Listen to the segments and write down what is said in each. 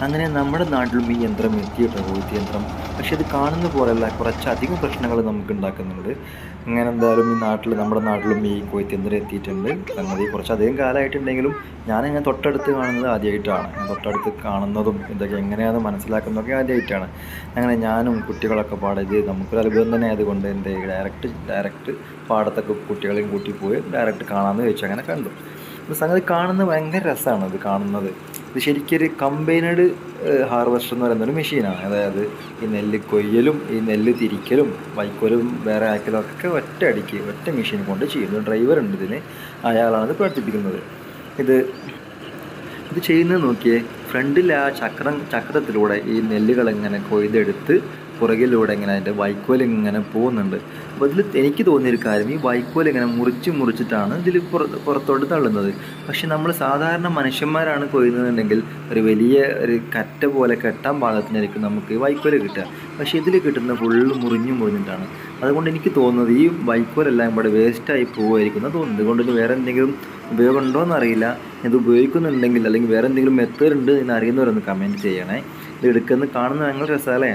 അങ്ങനെ നമ്മുടെ നാട്ടിലും ഈ യന്ത്രം എത്തിയിട്ടോ കൊയ്ത്ത് യന്ത്രം. പക്ഷെ ഇത് കാണുന്ന പോലെയല്ല, കുറച്ചധികം പ്രശ്നങ്ങൾ നമുക്ക് ഉണ്ടാക്കുന്നുണ്ട്. അങ്ങനെ എന്തായാലും ഈ നാട്ടിൽ, നമ്മുടെ നാട്ടിലും ഈ കൊയ്ത്ത് യന്ത്രം എത്തിയിട്ടുണ്ട്. സംഗതി കുറച്ചധികം കാലമായിട്ടുണ്ടെങ്കിലും ഞാനിങ്ങനെ തൊട്ടടുത്ത് കാണുന്നത് ആദ്യമായിട്ടാണ്. തൊട്ടടുത്ത് കാണുന്നതും ഇതൊക്കെ എങ്ങനെയാണെന്ന് മനസ്സിലാക്കുന്നതൊക്കെ ആദ്യമായിട്ടാണ്. അങ്ങനെ ഞാനും കുട്ടികളൊക്കെ പാടെ, ഇത് നമുക്കൊരു അനുഭവം തന്നെ ആയതുകൊണ്ട് എൻ്റെ ഡയറക്റ്റ് പാടത്തൊക്കെ കുട്ടികളെയും കൂട്ടി പോയി ഡയറക്റ്റ് കാണാമെന്ന് ചോദിച്ചു. അങ്ങനെ കണ്ടു. അപ്പോൾ സംഗതി കാണുന്നത് ഭയങ്കര രസമാണ്. ഇത് കാണുന്നത്, ഇത് ശരിക്കൊരു കമ്പൈനഡ് ഹാർവെസ്റ്റർ എന്ന് പറയുന്ന ഒരു മെഷീനാണ്. അതായത് ഈ നെല്ല് കൊയ്യലും ഈ നെല്ല് തിരിക്കലും വൈക്കോലും വേറെ ആക്കലും ഒക്കെ ഒറ്റ അടിക്ക് ഒറ്റ മെഷീൻ കൊണ്ട് ചെയ്യുന്നു. ഡ്രൈവർ ഉണ്ട് ഇതിന്, അയാളാണ് ഇത് പ്രവർത്തിപ്പിക്കുന്നത്. ഇത് ഇത് ചെയ്യുന്നത് നോക്കിയേ, ഫ്രണ്ടിൽ ആ ചക്രത്തിലൂടെ ഈ നെല്ലുകൾ ഇങ്ങനെ കൊയ്തെടുത്ത് പുറകിലൂടെ ഇങ്ങനെ അതിൻ്റെ വൈക്കോൽ ഇങ്ങനെ പോകുന്നുണ്ട്. അപ്പോൾ ഇതിൽ എനിക്ക് തോന്നിയൊരു കാര്യം, ഈ വൈക്കോൽ ഇങ്ങനെ മുറിച്ചിട്ടാണ് ഇതിൽ പുറത്തോട്ട് തള്ളുന്നത്. പക്ഷെ നമ്മൾ സാധാരണ മനുഷ്യന്മാരാണ് കൊയ്യുന്നതെന്നുണ്ടെങ്കിൽ ഒരു വലിയ ഒരു കറ്റ പോലെ കെട്ടാൻ പാകത്തിനായിരിക്കും നമുക്ക് ഈ വൈക്കോൽ കിട്ടുക. പക്ഷേ ഇതിൽ കിട്ടുന്ന ഫുള്ള് മുറിഞ്ഞിട്ടാണ്. അതുകൊണ്ട് എനിക്ക് തോന്നുന്നത് ഈ വൈക്കോലെല്ലാം ഇവിടെ വേസ്റ്റായി പോകുമായിരിക്കും തോന്നുന്നത്. അതുകൊണ്ട് ഇത് വേറെ എന്തെങ്കിലും ഉപയോഗം ഉണ്ടോ എന്നറിയില്ല. ഇത് ഉപയോഗിക്കുന്നുണ്ടെങ്കിൽ അല്ലെങ്കിൽ വേറെ എന്തെങ്കിലും മെത്തേഡ് ഉണ്ട് എന്ന് അറിയുന്നവരൊന്ന് കമൻറ്റ് ചെയ്യണേ. ഇത് എടുക്കുന്നത് കാണുന്നത് ഭയങ്കര രസമല്ലേ.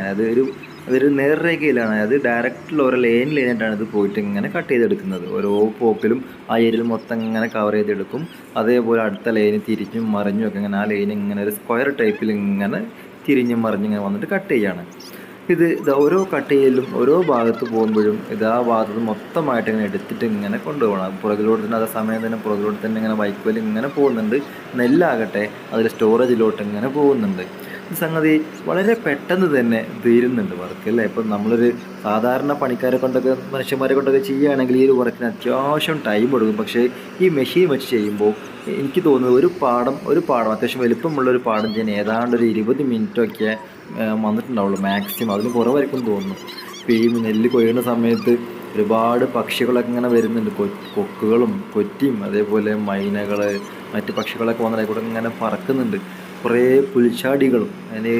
അതൊരു നേർരേഖയിലാണ്, അത് ഡയറക്റ്റിൽ ഓരോ ലൈനായിട്ടാണ് ഇത് പോയിട്ട് ഇങ്ങനെ കട്ട് ചെയ്തെടുക്കുന്നത്. ഓരോ പോക്കിലും ആ ഏരിയയിൽ മൊത്തം ഇങ്ങനെ കവർ ചെയ്തെടുക്കും. അതേപോലെ അടുത്ത ലൈന് തിരിഞ്ഞും മറിഞ്ഞും ഒക്കെ ഇങ്ങനെ ആ ലൈൻ ഇങ്ങനെ ഒരു സ്ക്വയർ ടൈപ്പിൽ ഇങ്ങനെ തിരിഞ്ഞും മറിഞ്ഞിങ്ങനെ വന്നിട്ട് കട്ട് ചെയ്യാണ്. ഇത് ഓരോ കട്ട് ചെയ്യലും ഓരോ ഭാഗത്ത് പോകുമ്പോഴും ഇത് ആ ഭാഗത്ത് മൊത്തമായിട്ട് ഇങ്ങനെ എടുത്തിട്ട് ഇങ്ങനെ കൊണ്ടുപോകണം. പുറകിലോട്ട് തന്നെ, അതേ സമയം തന്നെ പുറകിലോട്ട് തന്നെ ഇങ്ങനെ വൈക്കോൽ ഇങ്ങനെ പോകുന്നുണ്ട്. നെല്ലാകട്ടെ അതിൽ സ്റ്റോറേജിലോട്ട് ഇങ്ങനെ പോകുന്നുണ്ട്. സംഗതി വളരെ പെട്ടെന്ന് തന്നെ തീരുന്നുണ്ട് വർക്ക് അല്ലേ. ഇപ്പം നമ്മളൊരു സാധാരണ പണിക്കാരെ കൊണ്ടൊക്കെ മനുഷ്യന്മാരെ കൊണ്ടൊക്കെ ചെയ്യുകയാണെങ്കിൽ ഈ ഒരു വർക്കിന് അത്യാവശ്യം ടൈം എടുക്കും. പക്ഷേ ഈ മെഷീൻ വെച്ച് ചെയ്യുമ്പോൾ എനിക്ക് തോന്നുന്നത് ഒരു പാടം അത്യാവശ്യം വലുപ്പമുള്ളൊരു പാടം ചെയ്യാൻ ഏതാണ്ട് ഒരു 20 മിനിറ്റൊക്കെ വന്നിട്ടുണ്ടാവുള്ളൂ മാക്സിമം. അതിന് കുറവായിരിക്കും തോന്നുന്നു. ഇപ്പോൾ ഈ നെല്ല് കൊയ്യുന്ന സമയത്ത് ഒരുപാട് പക്ഷികളൊക്കെ ഇങ്ങനെ വരുന്നുണ്ട്. കൊക്കുകളും കൊറ്റിയും അതേപോലെ മൈനകൾ മറ്റ് പക്ഷികളൊക്കെ വന്നിട്ട് കൂടെ ഇങ്ങനെ പറക്കുന്നുണ്ട്. കുറേ പുൽച്ചാടികളും. അതിന്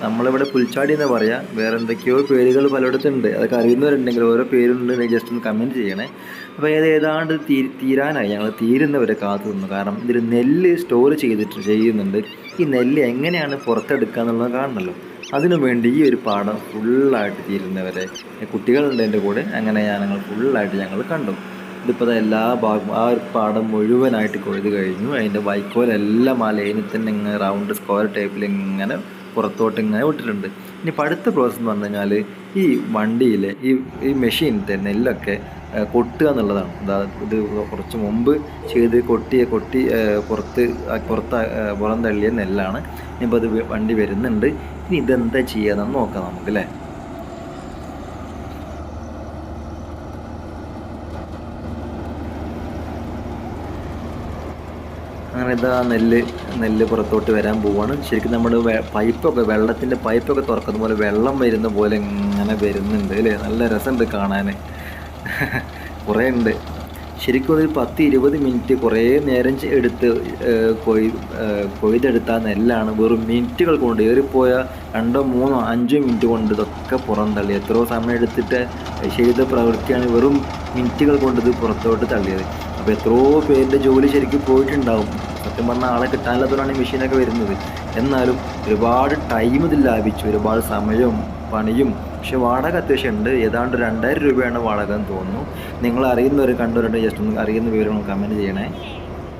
നമ്മളിവിടെ പുൽച്ചാടി എന്നാണ് പറയുക, വേറെ എന്തൊക്കെയോ പേരുകൾ പലയിടത്തുണ്ട്. അതൊക്കെ അറിയുന്നവരുണ്ടെങ്കിൽ ഓരോ പേരുണ്ട് ജസ്റ്റ് ഒന്ന് കമൻറ്റ് ചെയ്യണേ. അപ്പോൾ ഏതാണ്ട് തീരാനായി. ഞങ്ങൾ തീരുന്നവരെ കാത്തു നിന്നു. കാരണം ഇതിൽ നെല്ല് സ്റ്റോർ ചെയ്യുന്നുണ്ട്. ഈ നെല്ല് എങ്ങനെയാണ് പുറത്തെടുക്കുക എന്നുള്ളത് കാണണമല്ലോ. അതിനു വേണ്ടി ഈ ഒരു പാടം ഫുള്ളായിട്ട് തീരുന്നവരെ കുട്ടികളുണ്ട് എൻ്റെ കൂടെ. അങ്ങനെ ഞങ്ങൾ ഫുള്ളായിട്ട് ഞങ്ങൾ കണ്ടു. ഇതിപ്പോൾ എല്ലാ ഭാഗവും ആ ഒരു പാടം മുഴുവനായിട്ട് കൊയ്ത് കഴിഞ്ഞു. അതിൻ്റെ വൈക്കോലെല്ലാം ആ ലൈനിൽ തന്നെ ഇങ്ങനെ റൗണ്ട് സ്ക്വയർ ടൈപ്പിൽ ഇങ്ങനെ പുറത്തോട്ട് ഇങ്ങനെ വിട്ടിട്ടുണ്ട്. ഇനി അടുത്ത പ്രോസസ്സ് എന്ന് പറഞ്ഞു കഴിഞ്ഞാൽ ഈ വണ്ടിയിലെ ഈ മെഷീനിൻ്റെ നെല്ലൊക്കെ കൊട്ടുക എന്നുള്ളതാണ്. ഇത് കുറച്ച് മുമ്പ് ചെയ്ത് പുറം തള്ളിയ നെല്ലാണ്. ഇനിയിപ്പോൾ അത് വണ്ടി വരുന്നുണ്ട്. ഇനി ഇതെന്താ ചെയ്യാമെന്ന് നോക്കാം നമുക്ക് അല്ലേ. അങ്ങനെ ഇതാ നെല്ല് പുറത്തോട്ട് വരാൻ പോവുകയാണ്. ശരിക്കും നമ്മൾ വെള്ളത്തിൻ്റെ പൈപ്പൊക്കെ തുറക്കുന്ന പോലെ വെള്ളം വരുന്ന പോലെ ഇങ്ങനെ വരുന്നുണ്ട് അല്ലേ. നല്ല രസമുണ്ട് കാണാൻ. കുറേ ഉണ്ട്. ശരിക്കും ഒരു 10-20 മിനിറ്റ് കുറേ നേരം എടുത്ത് കൊയ്തെടുത്ത നെല്ലാണ് വെറും മിനിറ്റുകൾ കൊണ്ട്, ഏറിപ്പോയ 2-3-5 മിനിറ്റ് കൊണ്ട് ഇതൊക്കെ പുറം തള്ളി. എത്രയോ സമയം എടുത്തിട്ട് ചെയ്ത പ്രവൃത്തിയാണ് വെറും മിനിറ്റുകൾ കൊണ്ട് ഇത് പുറത്തോട്ട് തള്ളിയത്. അപ്പോൾ എത്രയോ പേരുടെ ജോലി ശരിക്കും പോയിട്ടുണ്ടാവും. സത്യം പറഞ്ഞാൽ ആളെ കിട്ടാനില്ലാത്തതുകൊണ്ടാണ് ഈ മെഷീനൊക്കെ വരുന്നത്. എന്നാലും ഒരുപാട് ടൈം ഇതിൽ ലാഭിച്ചു, ഒരുപാട് സമയവും പണിയും. പക്ഷെ വാടക അത്യാവശ്യം ഉണ്ട്. ഏതാണ്ട് 2000 രൂപയാണ് വാടക എന്ന് തോന്നുന്നു. നിങ്ങൾ അറിയുന്നവർ കണ്ടവരുണ്ട് ജസ്റ്റ് ഒന്ന് അറിയുന്ന വിവരങ്ങൾ കമൻറ്റ് ചെയ്യണേ.